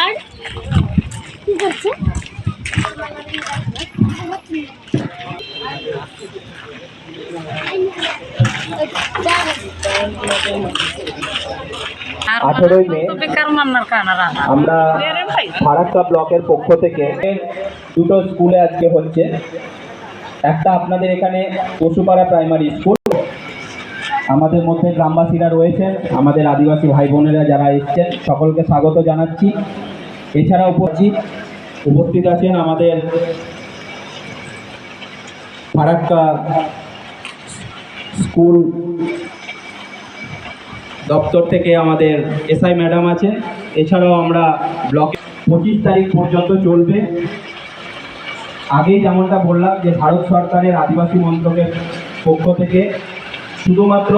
আর কি করছে? আঠেরোই মে আমরা ফারাক্কা ব্লকের পক্ষ থেকে দুটো স্কুলে আজকে হচ্ছে। একটা আপনাদের এখানে পশুপাড়া প্রাইমারি স্কুল, আমাদের মধ্যে গ্রামবাসীরা রয়েছেন, আমাদের আদিবাসী ভাই বোনেরা যারা এসছেন সকলকে স্বাগত জানাচ্ছি। এছাড়া উপস্থিত আছেন আমাদের ফারাক্কা স্কুল দপ্তর থেকে আমাদের এসআই ম্যাডাম আছেন। এছাড়াও আমরা ব্লকে 25 তারিখ পর্যন্ত চলবে। আগেই যেমনটা বললাম যে ভারত সরকারের আদিবাসী মন্ত্রকের পক্ষ থেকে শুধুমাত্র